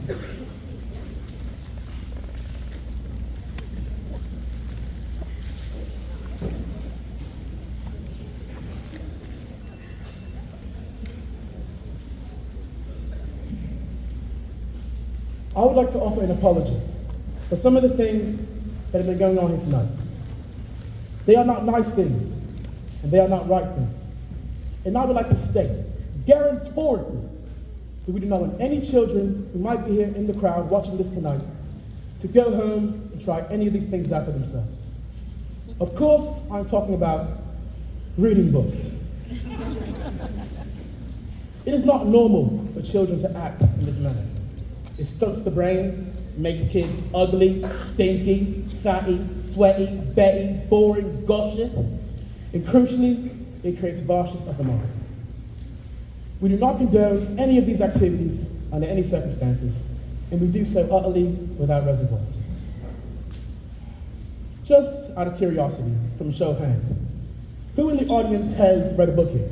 I would like to offer an apology for some of the things that have been going on here tonight. They are not nice things, and they are not right things. And I would like to state, guarantorically, that we do not want any children who might be here in the crowd watching this tonight to go home and try any of these things out for themselves. Of course, I'm talking about reading books. It is not normal for children to act in this manner. It stunts the brain, makes kids ugly, stinky, fatty, sweaty, betty, boring, gaseous, and crucially, it creates varshness of the mind. We do not condone any of these activities under any circumstances, and we do so utterly without reservoirs. Just out of curiosity, from a show of hands, who in the audience has read a book here?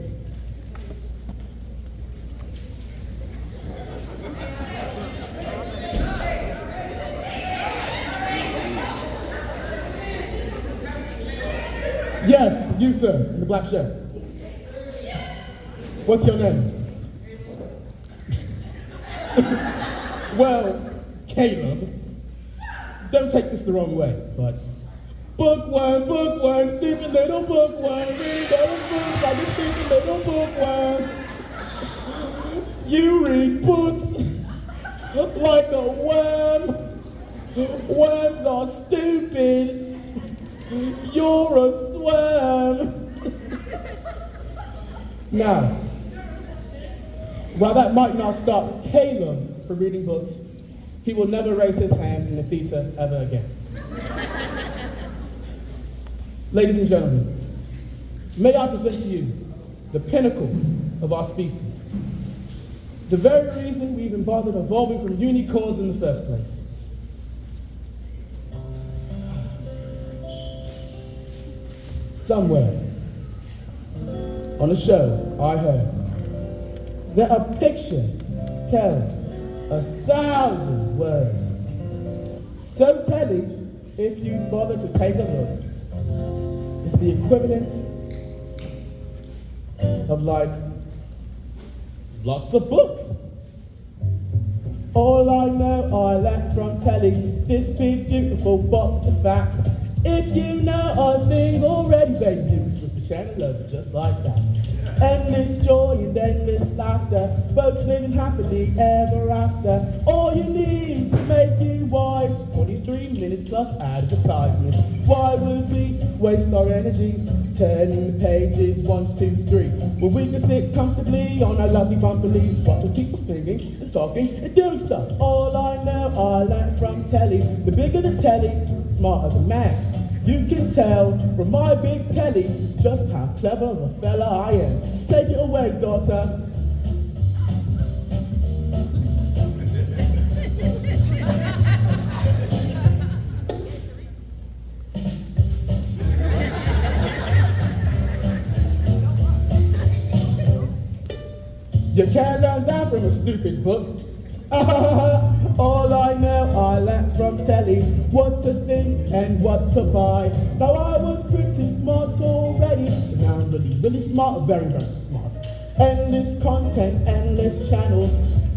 Yes, you, sir, in the black shirt. What's your name? Well, Caleb, don't take this the wrong way, but bookworm, stupid little bookworm, read all the books like a stupid little bookworm. You read books like a worm. Worms are stupid. You're a swarm. Now, while that might not stop Caleb from reading books, he will never raise his hand in the theater ever again. Ladies and gentlemen, may I present to you the pinnacle of our species, the very reason we even bothered evolving from unicorns in the first place. Somewhere on a show I heard that a picture tells 1,000 words. So telling, if you bother to take a look, it's the equivalent of like lots of books. All I know I learnt from telly, this big beautiful box of facts. If you know a thing already, baby, you switch the channel over just like that. Endless joy and endless laughter, folks living happily ever after. All you need to make you wise is 23 minutes plus advertisements. Why would we waste our energy turning the pages 1, 2, 3 when we can sit comfortably on our lovely bumper leaves, watching people singing and talking and doing stuff? All I know I learned from telly. The bigger the telly, the smarter the man. You can tell from my big telly just how clever of a fella I am. Take it away, daughter. You can't learn that from a stupid book. All I know I learnt from telly, what's a thing and what's a buy. Now I was pretty smart already, but now I'm really smart, very smart. Endless content, endless channels,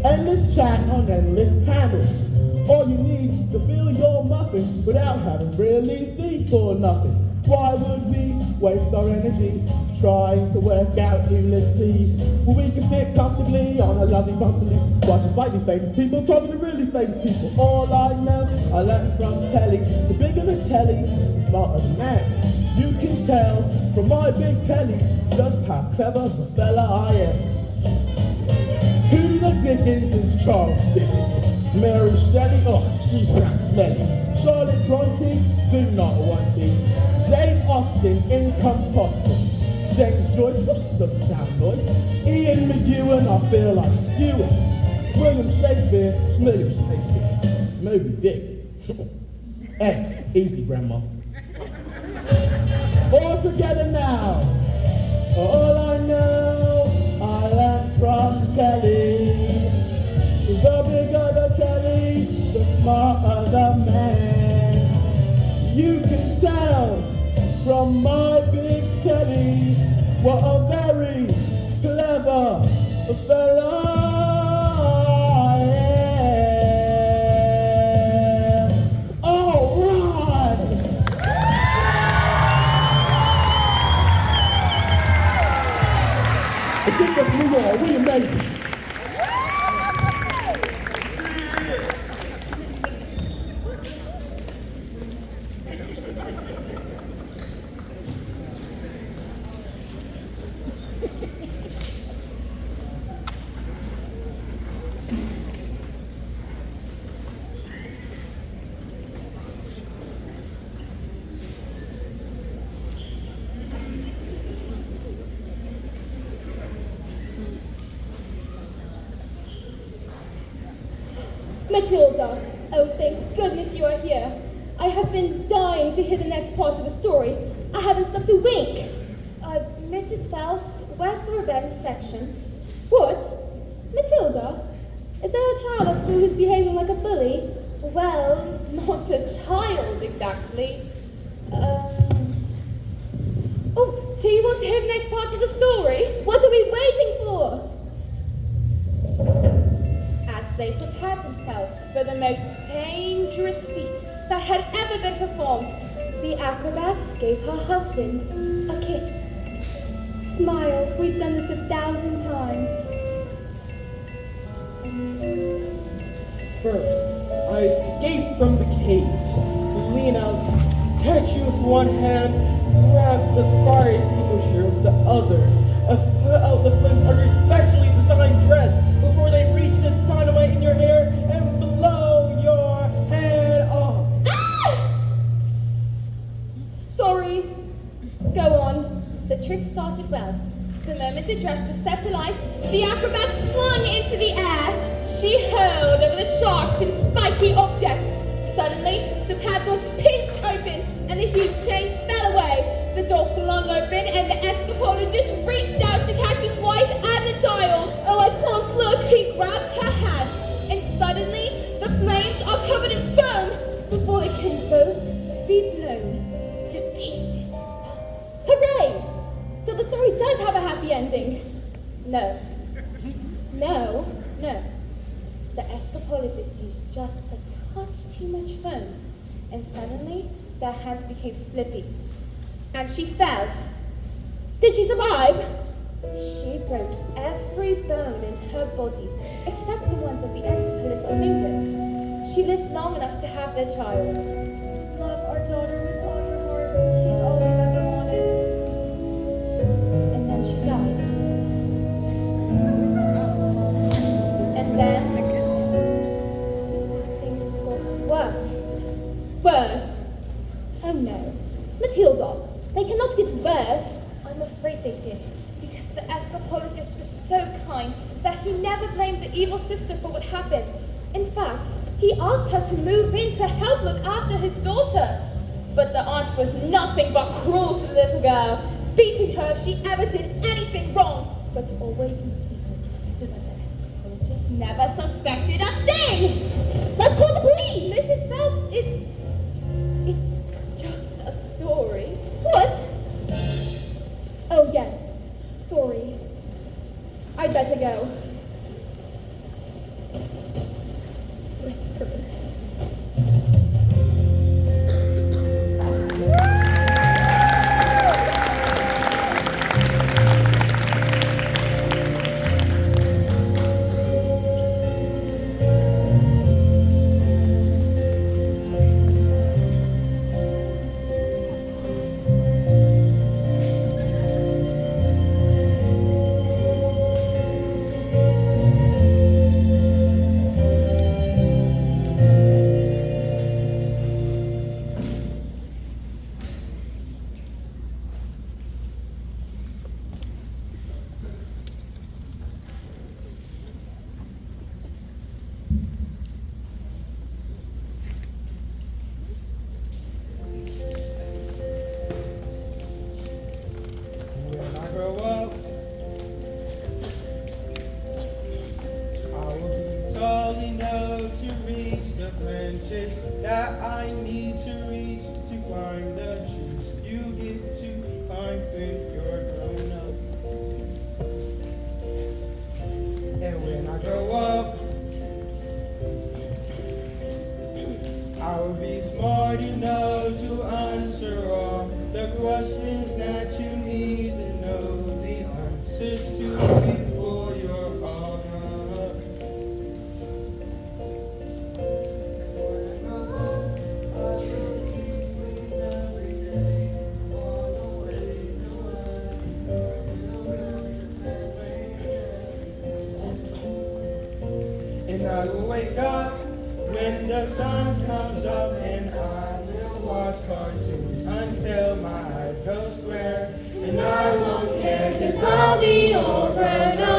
endless chat on endless panels. All you need to fill your muffin without having really think or nothing. Why would we waste our energy trying to work out Ulysses when we can sit comfortably on a lovely bumper leaf, watching slightly famous people talking to really famous people? All I know I learned from telly. The bigger the telly, the smarter the man. You can tell from my big telly just how clever of a fella I am. Who the Dickens is Charles Dickens? Mary Shelley? Oh, she sounds smelly. Charlotte Bronte? Do not want to. Jane Austen, incompossible. James Joyce, doesn't sound nice. Ian McEwan, I feel like stewing. William Shakespeare, Moby Dick. Hey, easy, Grandma. All together now. All I know, I learned from telly. The bigger the telly, my other man. You can tell from my big telly what a very clever fella I am. All right. The King of New York, William Mason. Matilda, oh thank goodness you are here. I have been dying to hear the next part of the story. I haven't slept a wink. Mrs. Phelps, where's the revenge section? What? Matilda? Is there a child at school who's behaving like a bully? Well, not a child exactly. Oh, so you want to hear the next part of the story? What are we waiting for? As they prepared themselves for the most dangerous feat that had ever been performed, the acrobat gave her husband a kiss. Smile, we've done this 1,000 times. First, I escape from the cage, lean out, catch you with one hand, grab the fire extinguisher with the other, and put out the flames on your specially designed dress before they reach the dynamite in your hair and blow your head off. Ah! Sorry. Go on. The trick started well. The moment the dress was set alight, the acrobat swung into the air. She hurled over the sharks and spiky objects. Suddenly, the padlocks pinched open and the huge chains fell away. The door flung open and the escapologist reached out to catch his wife and the child. Oh, I can't look. He grabbed her hand and suddenly the flames are covered in foam before they can both be blown to pieces. Hooray! So the story does have a happy ending. No, No. no. The escapologist used just a touch too much foam, and suddenly their hands became slippy, and she fell. Did she survive? She broke every bone in her body, except the ones at the ends of her little fingers. She lived long enough to have their child. Love our daughter with all your heart. She's always ever wanted. And then she died. And then things got worse. Worse? Oh no. Matilda, they cannot get worse. I'm afraid they did, because the escapologist was so kind that he never blamed the evil sister for what happened. In fact, he asked her to move in to help look after his daughter. But the aunt was nothing but cruel to the little girl, beating her if she ever did anything wrong, but always in secret, so that the escapologist never suspected a thing. Let's call the police! Mrs. Phelps, it's just a story. What? Oh yes. Sorry. I'd better go. the branches that I need to reach to climb the trees you get to climb when you're grown up. And when I grow up, I will be smart enough to answer all the questions that you need to know the answers to before you're all grown up. And I will wake up when the sun comes up, and I will watch cartoons until my eyes go square. And I won't care, 'cause I'll be all grown up.